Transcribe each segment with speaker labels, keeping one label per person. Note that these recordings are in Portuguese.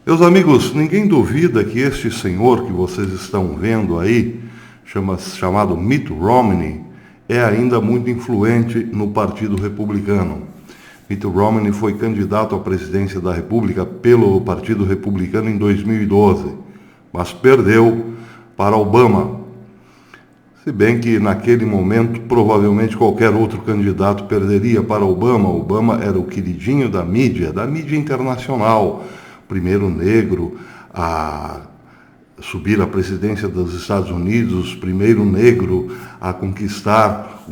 Speaker 1: Meus amigos, ninguém duvida que este senhor que vocês estão vendo aí, chamado Mitt Romney, é ainda muito influente no Partido Republicano. Mitt Romney foi candidato à presidência da República pelo Partido Republicano em 2012, mas perdeu para Obama. Se bem que naquele momento provavelmente qualquer outro candidato perderia para Obama. Obama era o queridinho da mídia internacional, primeiro negro a subir à presidência dos Estados Unidos, primeiro negro a conquistar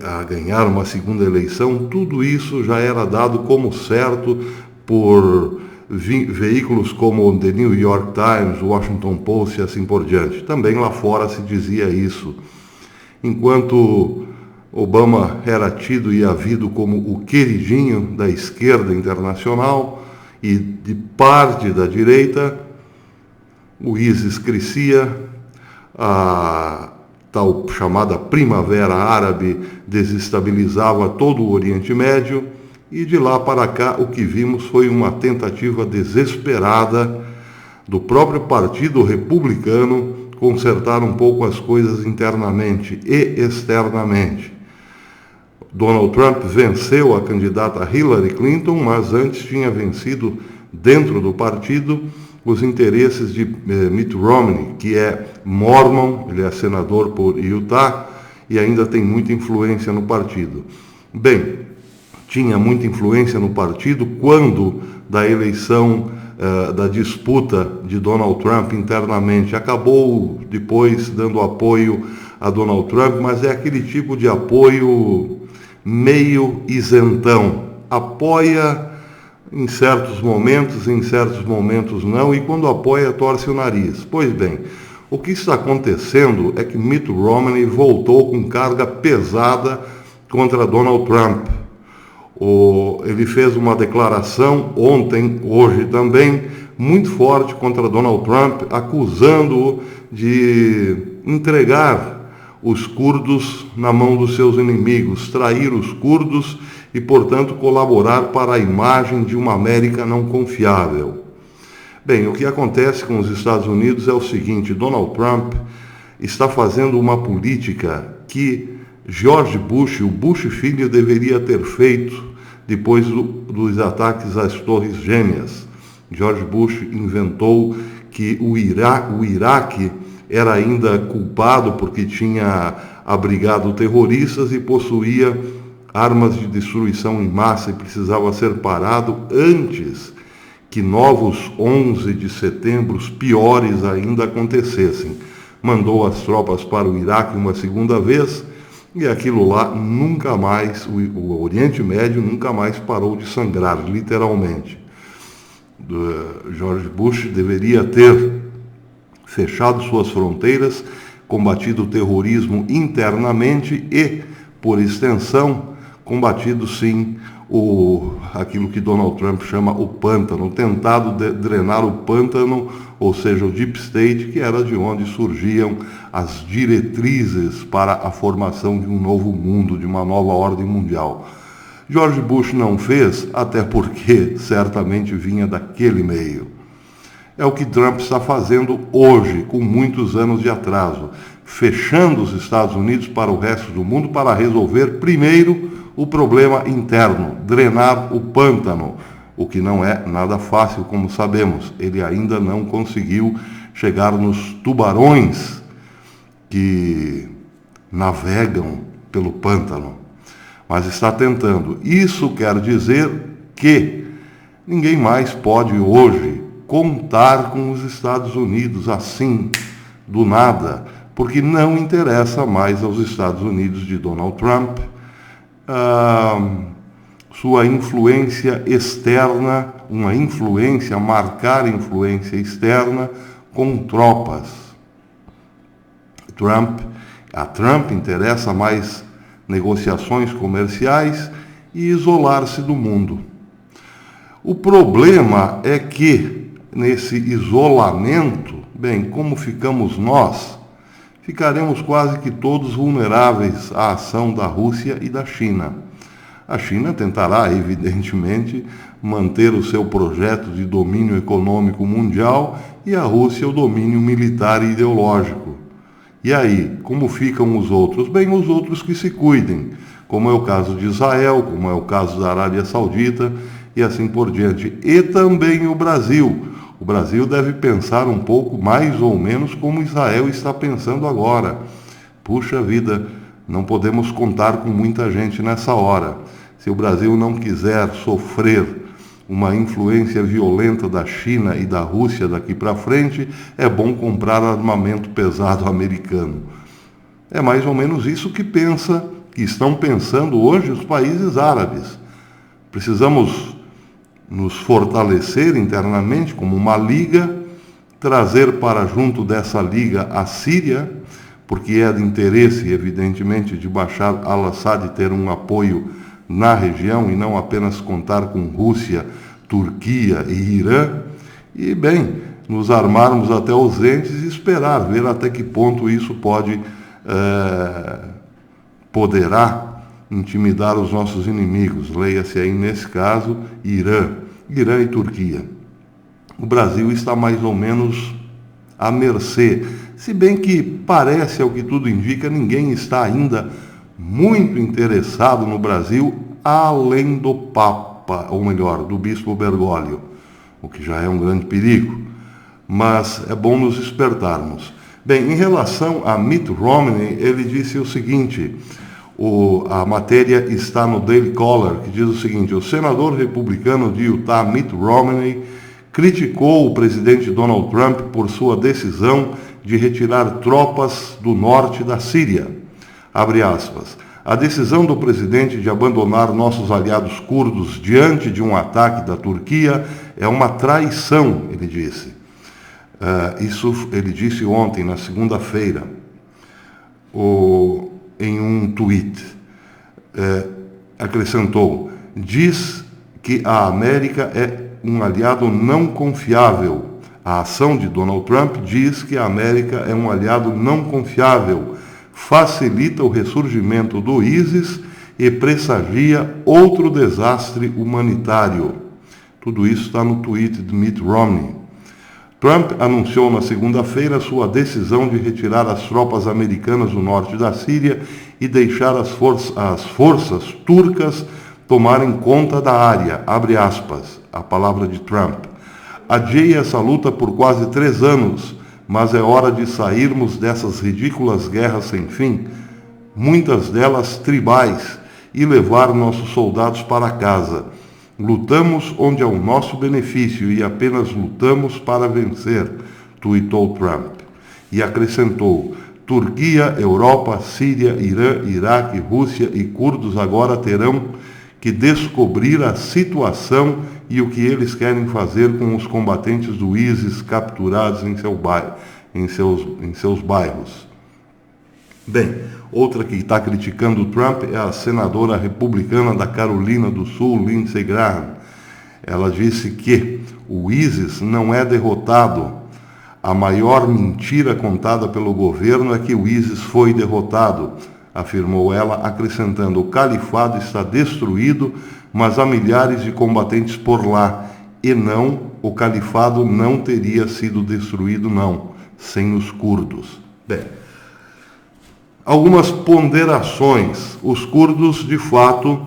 Speaker 1: a ganhar uma segunda eleição. Tudo isso já era dado como certo por veículos como The New York Times, Washington Post e assim por diante. Também lá fora se dizia isso. Enquanto Obama era tido e havido como o queridinho da esquerda internacional e de parte da direita, o ISIS crescia, a tal chamada Primavera Árabe desestabilizava todo o Oriente Médio, e de lá para cá o que vimos foi uma tentativa desesperada do próprio Partido Republicano consertar um pouco as coisas internamente e externamente. Donald Trump venceu a candidata Hillary Clinton, mas antes tinha vencido dentro do partido os interesses de Mitt Romney, que é mormon, ele é senador por Utah e ainda tem muita influência no partido. Bem, tinha muita influência no partido quando da eleição, da disputa de Donald Trump internamente. Acabou depois dando apoio a Donald Trump, mas é aquele tipo de apoio meio isentão. Apoia em certos momentos não, e quando apoia torce o nariz. Pois bem, o que está acontecendo é que Mitt Romney voltou com carga pesada contra Donald Trump. Ele fez uma declaração ontem, hoje também, muito forte contra Donald Trump, acusando-o de entregar os curdos na mão dos seus inimigos, trair os curdos e, portanto, colaborar para a imagem de uma América não confiável. Bem, o que acontece com os Estados Unidos é o seguinte: Donald Trump está fazendo uma política que George Bush, o Bush filho, deveria ter feito depois dos ataques às Torres Gêmeas. George Bush inventou que o Iraque era ainda culpado porque tinha abrigado terroristas e possuía armas de destruição em massa e precisava ser parado antes que novos 11 de setembro piores ainda acontecessem. Mandou as tropas para o Iraque uma segunda vez, e aquilo lá nunca mais, o Oriente Médio nunca mais parou de sangrar, literalmente. George Bush deveria ter fechado suas fronteiras, combatido o terrorismo internamente e, por extensão, combatido sim aquilo que Donald Trump chama o pântano, tentado drenar o pântano, ou seja, o Deep State, que era de onde surgiam as diretrizes para a formação de um novo mundo, de uma nova ordem mundial. George Bush não fez, até porque certamente vinha daquele meio. É o que Trump está fazendo hoje, com muitos anos de atraso, fechando os Estados Unidos para o resto do mundo para resolver primeiro o problema interno, drenar o pântano, o que não é nada fácil, como sabemos. Ele ainda não conseguiu chegar nos tubarões que navegam pelo pântano, mas está tentando. Isso quer dizer que ninguém mais pode hoje contar com os Estados Unidos assim, do nada, porque não interessa mais aos Estados Unidos de Donald Trump sua influência externa, marcar influência externa com tropas. A Trump interessa mais negociações comerciais e isolar-se do mundo. O problema é que, nesse isolamento, bem, como ficamos nós, ficaremos quase que todos vulneráveis à ação da Rússia e da China. A China tentará, evidentemente, manter o seu projeto de domínio econômico mundial e a Rússia o domínio militar e ideológico. E aí, como ficam os outros? Bem, os outros que se cuidem, como é o caso de Israel, como é o caso da Arábia Saudita e assim por diante. E também o Brasil. O Brasil deve pensar um pouco mais ou menos como Israel está pensando agora. Puxa vida, não podemos contar com muita gente nessa hora. Se o Brasil não quiser sofrer uma influência violenta da China e da Rússia daqui para frente, é bom comprar armamento pesado americano. É mais ou menos isso que estão pensando hoje os países árabes. Precisamos nos fortalecer internamente como uma liga, trazer para junto dessa liga a Síria, porque é de interesse, evidentemente, de Bashar al-Assad ter um apoio na região e não apenas contar com Rússia, Turquia e Irã. E, bem, nos armarmos até os dentes e esperar, ver até que ponto isso poderá intimidar os nossos inimigos. Leia-se aí, nesse caso, Irã e Turquia. O Brasil está mais ou menos à mercê, se bem que parece, ao que tudo indica, ninguém está ainda muito interessado no Brasil, além do Papa, ou melhor, do Bispo Bergoglio, o que já é um grande perigo. Mas é bom nos espertarmos. Bem, em relação a Mitt Romney, ele disse o seguinte, a matéria está no Daily Caller, que diz o seguinte: o senador republicano de Utah, Mitt Romney, criticou o presidente Donald Trump por sua decisão de retirar tropas do norte da Síria. Abre aspas. A decisão do presidente de abandonar nossos aliados curdos diante de um ataque da Turquia é uma traição, ele disse. Isso ele disse ontem, na segunda-feira, em um tweet. Acrescentou, diz que a América é um aliado não confiável. A ação de Donald Trump diz que a América é um aliado não confiável, facilita o ressurgimento do ISIS e pressagia outro desastre humanitário. Tudo isso está no tweet de Mitt Romney. Trump anunciou na segunda-feira sua decisão de retirar as tropas americanas do norte da Síria e deixar as forças turcas tomarem conta da área, abre aspas, a palavra de Trump. Adiei essa luta por quase 3 anos, mas é hora de sairmos dessas ridículas guerras sem fim, muitas delas tribais, e levar nossos soldados para casa. Lutamos onde é o nosso benefício e apenas lutamos para vencer, tuitou Trump. E acrescentou, Turquia, Europa, Síria, Irã, Iraque, Rússia e curdos agora terão que descobrir a situação e o que eles querem fazer com os combatentes do ISIS capturados em seus bairros. Bem, outra que está criticando o Trump é a senadora republicana da Carolina do Sul, Lindsey Graham. Ela disse que o ISIS não é derrotado. A maior mentira contada pelo governo é que o ISIS foi derrotado, afirmou ela, acrescentando, o califado está destruído, mas há milhares de combatentes por lá, e não, o califado não teria sido destruído, não, sem os curdos. Bem, algumas ponderações. Os curdos, de fato,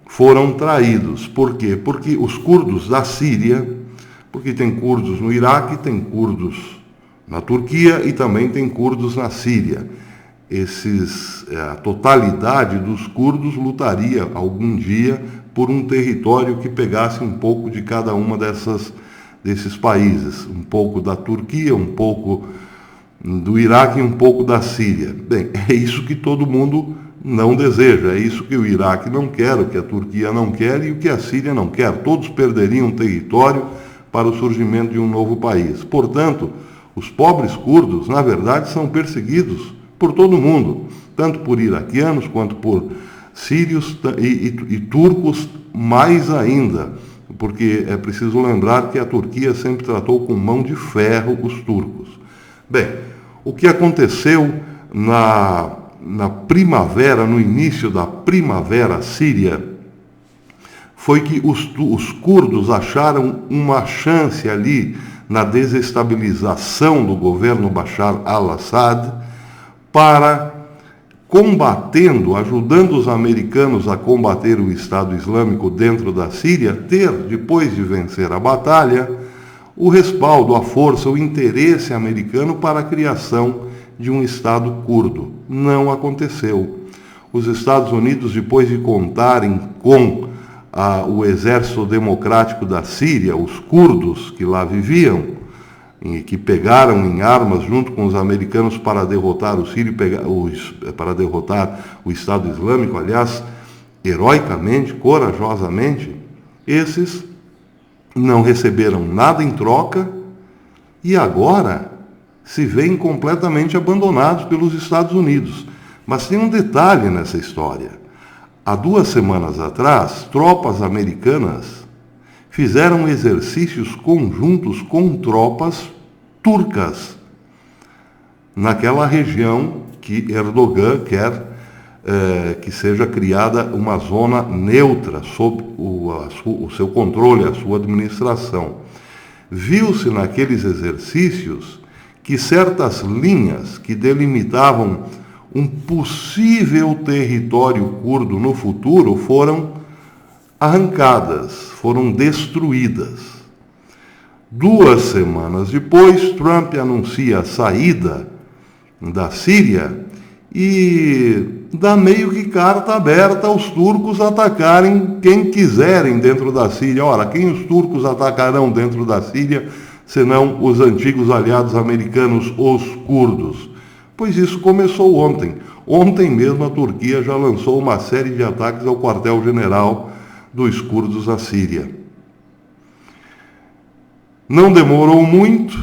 Speaker 1: foram traídos. Por quê? Porque os curdos da Síria, porque tem curdos no Iraque, tem curdos na Turquia e também tem curdos na Síria. A totalidade dos curdos lutaria algum dia por um território que pegasse um pouco de cada uma desses países. Um pouco da Turquia, um pouco do Iraque e um pouco da Síria. Bem, é isso que todo mundo não deseja, é isso que o Iraque não quer, o que a Turquia não quer e o que a Síria não quer. Todos perderiam território para o surgimento de um novo país. Portanto, os pobres curdos, na verdade, são perseguidos por todo mundo, tanto por iraquianos quanto por sírios e turcos mais ainda, porque é preciso lembrar que a Turquia sempre tratou com mão de ferro os turcos. Bem, o que aconteceu na primavera, no início da primavera síria, foi que os curdos acharam uma chance ali na desestabilização do governo Bashar al-Assad para, combatendo, ajudando os americanos a combater o Estado Islâmico dentro da Síria, ter, depois de vencer a batalha, o respaldo, a força, o interesse americano para a criação de um Estado curdo. Não aconteceu. Os Estados Unidos, depois de contarem com o Exército Democrático da Síria, os curdos que lá viviam, e que pegaram em armas junto com os americanos para derrotar o Sírio, para derrotar o Estado Islâmico, aliás, heroicamente, corajosamente, esses não receberam nada em troca e agora se veem completamente abandonados pelos Estados Unidos. Mas tem um detalhe nessa história. Há 2 semanas atrás, tropas americanas fizeram exercícios conjuntos com tropas turcas naquela região que Erdogan quer que seja criada uma zona neutra sob o seu controle, a sua administração. Viu-se naqueles exercícios que certas linhas que delimitavam um possível território curdo no futuro foram arrancadas, foram destruídas. 2 semanas depois, Trump anuncia a saída da Síria e dá meio que carta aberta aos turcos atacarem quem quiserem dentro da Síria. Ora, quem os turcos atacarão dentro da Síria, senão os antigos aliados americanos, os curdos? Pois isso começou ontem. Ontem mesmo a Turquia já lançou uma série de ataques ao quartel-general dos curdos da Síria. Não demorou muito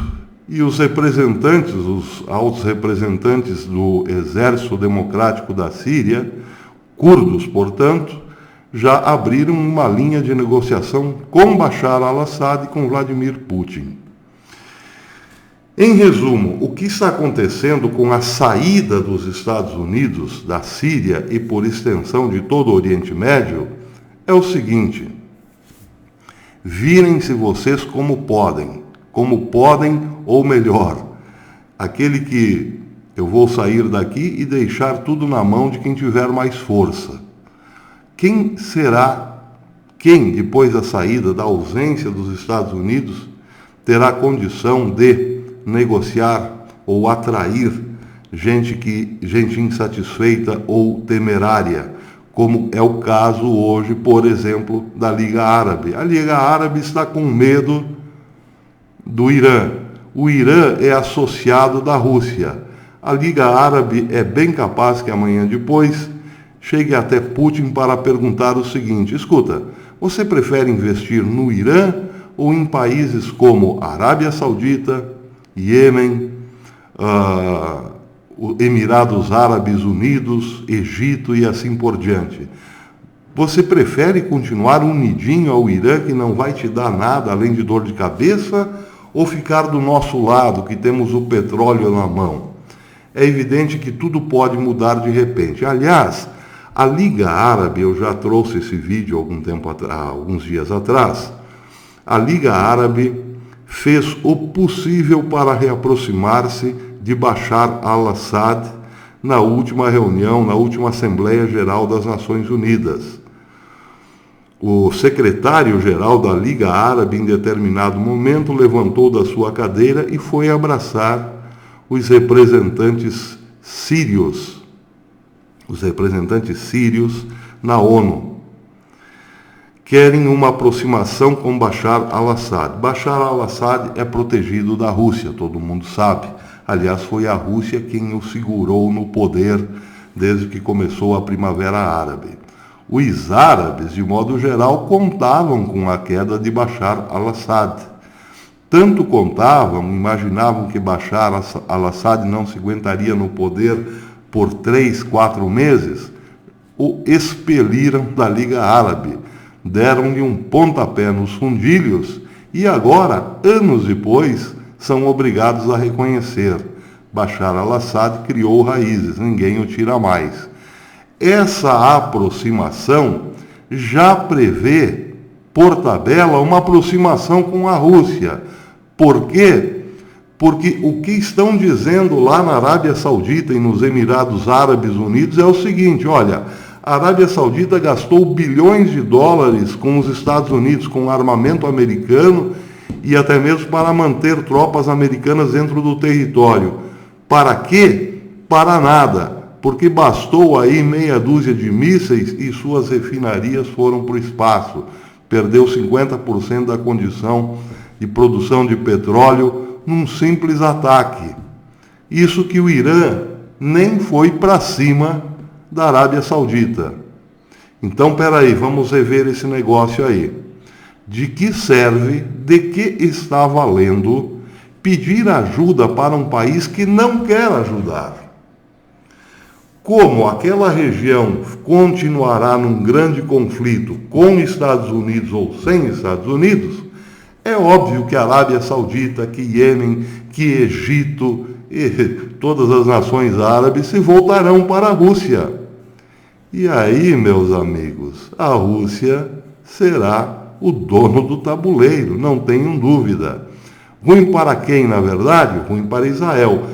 Speaker 1: e os representantes, os altos representantes do Exército Democrático da Síria, curdos, portanto, já abriram uma linha de negociação com Bashar al-Assad e com Vladimir Putin. Em resumo, o que está acontecendo com a saída dos Estados Unidos da Síria e, por extensão, de todo o Oriente Médio, é o seguinte: virem-se vocês como podem, ou melhor, aquele que eu vou sair daqui e deixar tudo na mão de quem tiver mais força. Quem será, depois da saída, da ausência dos Estados Unidos, terá condição de negociar ou atrair gente insatisfeita ou temerária, como é o caso hoje, por exemplo, da Liga Árabe. A Liga Árabe está com medo do Irã. O Irã é associado da Rússia. A Liga Árabe é bem capaz que amanhã depois chegue até Putin para perguntar o seguinte: escuta, você prefere investir no Irã ou em países como Arábia Saudita, Iêmen, Emirados Árabes Unidos, Egito e assim por diante? Você prefere continuar unidinho ao Irã, que não vai te dar nada além de dor de cabeça, ou ficar do nosso lado, que temos o petróleo na mão? É evidente que tudo pode mudar de repente. Aliás, a Liga Árabe, eu já trouxe esse vídeo alguns dias atrás, a Liga Árabe fez o possível para reaproximar-se de Bashar al-Assad na última reunião, na última Assembleia Geral das Nações Unidas. O secretário-geral da Liga Árabe, em determinado momento, levantou da sua cadeira e foi abraçar os representantes sírios na ONU. Querem uma aproximação com Bashar al-Assad. Bashar al-Assad é protegido da Rússia, todo mundo sabe. Aliás, foi a Rússia quem o segurou no poder desde que começou a Primavera Árabe. Os árabes, de modo geral, contavam com a queda de Bashar al-Assad. Tanto contavam, imaginavam que Bashar al-Assad não se aguentaria no poder por 3, 4 meses, o expeliram da Liga Árabe. Deram-lhe um pontapé nos fundilhos e agora, anos depois, são obrigados a reconhecer: Bashar al-Assad criou raízes, ninguém o tira mais. Essa aproximação já prevê por tabela, uma aproximação com a Rússia. Por quê? Porque o que estão dizendo lá na Arábia Saudita e nos Emirados Árabes Unidos é o seguinte: olha, a Arábia Saudita gastou bilhões de dólares com os Estados Unidos, com armamento americano e até mesmo para manter tropas americanas dentro do território. Para quê? Para nada, porque bastou aí meia dúzia de mísseis e suas refinarias foram para o espaço. Perdeu 50% da condição de produção de petróleo num simples ataque. Isso que o Irã nem foi para cima da Arábia Saudita. Então, peraí, vamos rever esse negócio aí. De que serve, de que está valendo pedir ajuda para um país que não quer ajudar? Como aquela região continuará num grande conflito com Estados Unidos ou sem Estados Unidos, é óbvio que a Arábia Saudita, que Iêmen, que Egito e todas as nações árabes se voltarão para a Rússia. E aí, meus amigos, a Rússia será o dono do tabuleiro, não tenham dúvida. Ruim para quem, na verdade? Ruim para Israel,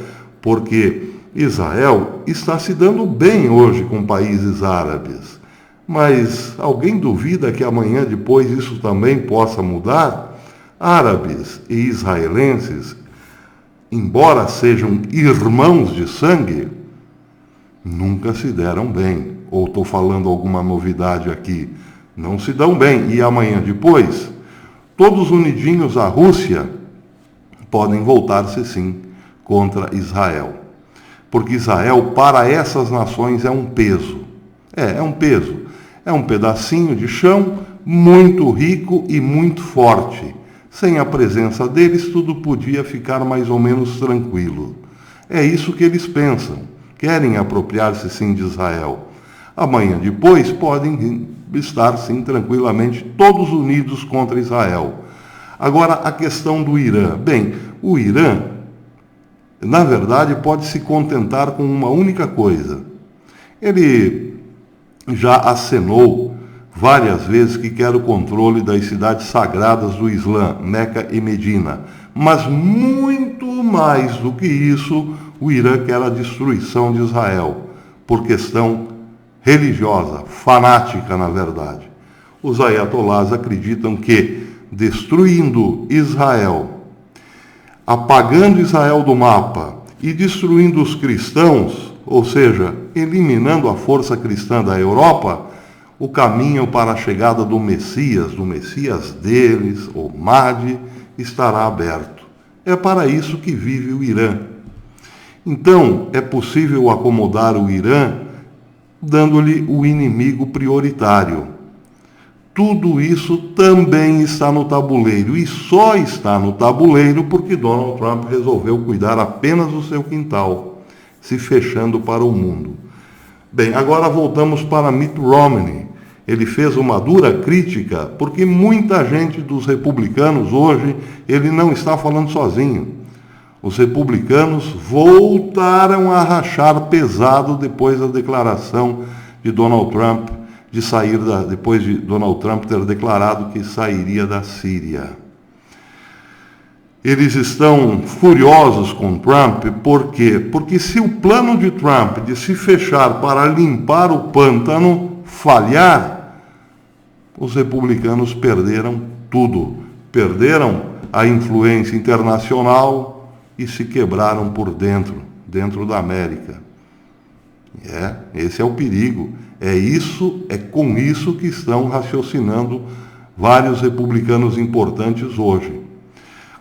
Speaker 1: porque Israel está se dando bem hoje com países árabes. Mas alguém duvida que amanhã depois isso também possa mudar? Árabes e israelenses, embora sejam irmãos de sangue, nunca se deram bem. Ou estou falando alguma novidade aqui? Não se dão bem. E amanhã depois, todos unidinhos à Rússia podem voltar-se sim contra Israel. Porque Israel, para essas nações, é um peso. É um peso. É um pedacinho de chão muito rico e muito forte. Sem a presença deles, tudo podia ficar mais ou menos tranquilo. É isso que eles pensam. Querem apropriar-se sim de Israel. Amanhã depois podem estar sim tranquilamente todos unidos contra Israel. Agora a questão do Irã. Bem, o Irã, na verdade, pode se contentar com uma única coisa. Ele já acenou várias vezes que quer o controle das cidades sagradas do Islã, Meca e Medina. Mas muito mais do que isso, o Irã quer a destruição de Israel, por questão religiosa, fanática na verdade. Os ayatolás acreditam que, destruindo Israel, apagando Israel do mapa e destruindo os cristãos, ou seja, eliminando a força cristã da Europa, o caminho para a chegada do Messias deles, o Mahdi, estará aberto. É para isso que vive o Irã. Então, é possível acomodar o Irã dando-lhe o inimigo prioritário. Tudo isso também está no tabuleiro, e só está no tabuleiro porque Donald Trump resolveu cuidar apenas do seu quintal, se fechando para o mundo. Bem, agora voltamos para Mitt Romney. Ele fez uma dura crítica, porque muita gente dos republicanos hoje, ele não está falando sozinho. Os republicanos voltaram a rachar pesado depois da declaração de Donald Trump, depois de Donald Trump ter declarado que sairia da Síria. Eles estão furiosos com Trump, por quê? Porque se o plano de Trump de se fechar para limpar o pântano falhar, os republicanos perderam tudo. Perderam a influência internacional e se quebraram por dentro da América. Esse é o perigo. É com isso que estão raciocinando vários republicanos importantes hoje.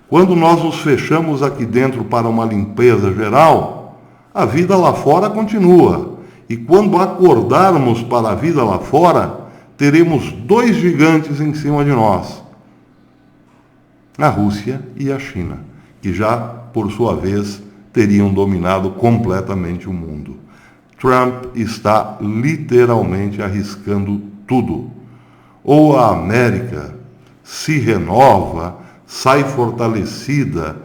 Speaker 1: Quando nós nos fechamos aqui dentro para uma limpeza geral, a vida lá fora continua. E quando acordarmos para a vida lá fora, teremos dois gigantes em cima de nós, a Rússia e a China, que já, por sua vez, teriam dominado completamente o mundo. Trump está literalmente arriscando tudo. Ou a América se renova, sai fortalecida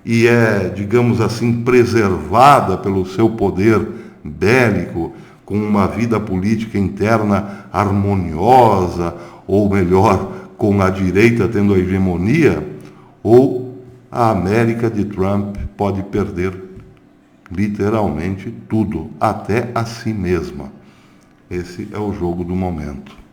Speaker 1: e é, digamos assim, preservada pelo seu poder bélico, com uma vida política interna harmoniosa, ou melhor, com a direita tendo a hegemonia, ou a América de Trump pode perder literalmente tudo, até a si mesma. Esse é o jogo do momento.